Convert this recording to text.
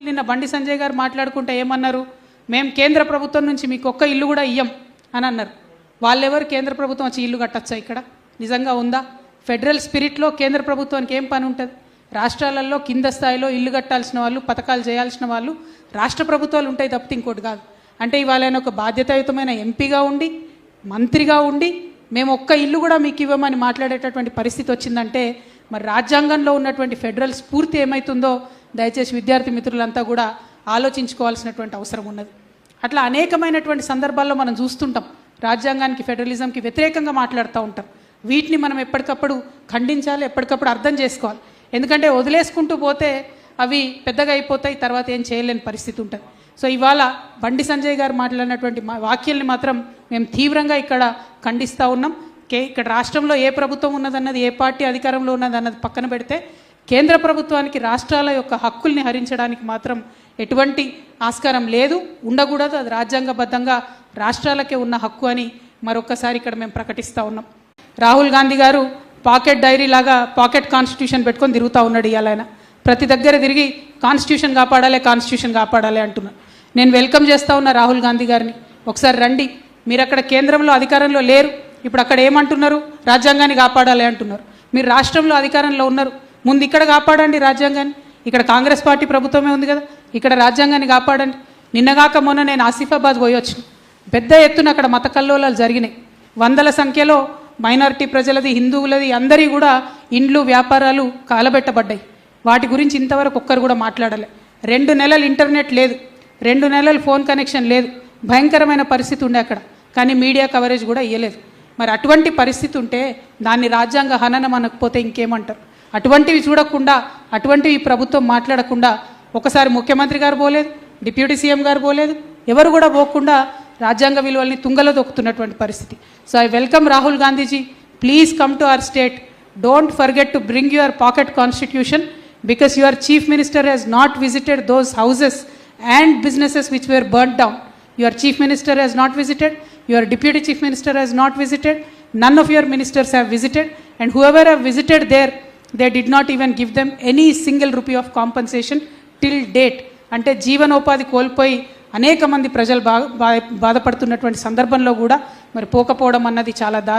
నిన్న బండి సంజయ్ గారు మాట్లాడుకుంటే ఏమన్నారు, మేము కేంద్ర ప్రభుత్వం నుంచి మీకు ఒక్క ఇల్లు కూడా ఇయ్యం అని అన్నారు. వాళ్ళెవరు కేంద్ర ప్రభుత్వం వచ్చి ఇల్లు కట్టచ్చా? ఇక్కడ నిజంగా ఉందా? ఫెడరల్ స్పిరిట్లో కేంద్ర ప్రభుత్వానికి ఏం పని ఉంటుంది? రాష్ట్రాలలో కింద స్థాయిలో ఇల్లు కట్టాల్సిన వాళ్ళు, పథకాలు చేయాల్సిన వాళ్ళు రాష్ట్ర ప్రభుత్వాలు ఉంటాయి తప్పితే ఇంకోటి కాదు. అంటే ఇవాళ ఆయన ఒక బాధ్యతాయుతమైన ఎంపీగా ఉండి, మంత్రిగా ఉండి మేము ఒక్క ఇల్లు కూడా మీకు ఇవ్వమని మాట్లాడేటటువంటి పరిస్థితి వచ్చిందంటే మరి రాజ్యాంగంలో ఉన్నటువంటి ఫెడరల్ స్ఫూర్తి ఏమవుతుందో దయచేసి విద్యార్థి మిత్రులంతా కూడా ఆలోచించుకోవాల్సినటువంటి అవసరం ఉన్నది. అట్లా అనేకమైనటువంటి సందర్భాల్లో మనం చూస్తుంటాం రాజ్యాంగానికి, ఫెడరలిజంకి వ్యతిరేకంగా మాట్లాడుతూ ఉంటాం. వీటిని మనం ఎప్పటికప్పుడు ఖండించాలి, ఎప్పటికప్పుడు అర్థం చేసుకోవాలి. ఎందుకంటే వదిలేసుకుంటూ పోతే అవి పెద్దగా అయిపోతాయి, తర్వాత ఏం చేయలేని పరిస్థితి ఉంటుంది. సో ఇవాళ బండి సంజయ్ గారు మాట్లాడినటువంటి వాక్యాల్ని మాత్రం మేము తీవ్రంగా ఇక్కడ ఖండిస్తూ ఉన్నాం. ఇక్కడ రాష్ట్రంలో ఏ ప్రభుత్వం ఉన్నదన్నది, ఏ పార్టీ అధికారంలో ఉన్నదన్నది పక్కన పెడితే కేంద్ర ప్రభుత్వానికి రాష్ట్రాల యొక్క హక్కుల్ని హరించడానికి మాత్రం ఎటువంటి ఆస్కారం లేదు, ఉండకూడదు. అది రాజ్యాంగబద్ధంగా రాష్ట్రాలకే ఉన్న హక్కు అని మరొకసారి ఇక్కడ మేము ప్రకటిస్తూ ఉన్నాం. రాహుల్ గాంధీ గారు పాకెట్ డైరీ లాగా పాకెట్ కాన్స్టిట్యూషన్ పెట్టుకొని తిరుగుతూ ఉన్నాడు. ఇవాళ ఆయన ప్రతి దగ్గర తిరిగి కాన్స్టిట్యూషన్ కాపాడాలి, కాన్స్టిట్యూషన్ కాపాడాలి అంటున్నారు. నేను వెల్కమ్ చేస్తూ ఉన్నా రాహుల్ గాంధీ గారిని. ఒకసారి రండి, మీరు అక్కడ కేంద్రంలో అధికారంలో లేరు, ఇప్పుడు అక్కడ ఏమంటున్నారు? రాజ్యాంగాన్ని కాపాడాలి అంటున్నారు. మీరు రాష్ట్రంలో అధికారంలో ఉన్నారు, ముందు ఇక్కడ కాపాడండి రాజ్యాంగాన్ని. ఇక్కడ కాంగ్రెస్ పార్టీ ప్రభుత్వమే ఉంది కదా, ఇక్కడ రాజ్యాంగాన్ని కాపాడండి. నిన్నగాక మొన్న నేను ఆసిఫాబాద్ పోయి వచ్చిన, పెద్ద ఎత్తున అక్కడ మత కల్లోలాలు జరిగినాయి. వందల సంఖ్యలో మైనారిటీ ప్రజలది, హిందువులది అందరి కూడా ఇండ్లు, వ్యాపారాలు కాలబెట్టబడ్డాయి. వాటి గురించి ఇంతవరకు ఒక్కరు కూడా మాట్లాడలే. 2 నెలలు ఇంటర్నెట్ లేదు, 2 నెలలు ఫోన్ కనెక్షన్ లేదు, భయంకరమైన పరిస్థితి ఉండే అక్కడ. కానీ మీడియా కవరేజ్ కూడా ఇవ్వలేదు. మరి అటువంటి పరిస్థితి ఉంటే దాన్ని రాజ్యాంగ హననం అనకపోతే ఇంకేమంటారు? అటువంటివి చూడకుండా, అటువంటివి ప్రభుత్వం మాట్లాడకుండా ఒకసారి ముఖ్యమంత్రి గారు పోలేదు, డిప్యూటీ సీఎం గారు పోలేదు, ఎవరు కూడా పోకుండా రాజ్యాంగ విలువల్ని తుంగలో దొక్కుతున్నటువంటి పరిస్థితి. So I welcome Rahul Gandhiji, please come to our state. Don't forget to bring your pocket constitution because your chief minister has not visited those houses and businesses which were burnt down. Your chief minister has not visited, your deputy chief minister has not visited, none of your ministers have visited, and whoever have visited there, they did not even give them any single rupee of compensation till date. అంటే జీవనోపాధి కోల్పోయి అనేక మంది ప్రజలు బాధపడుతున్నటువంటి సందర్భంలో కూడా మరి పోకపోవడం అన్నది చాలా దారుణం.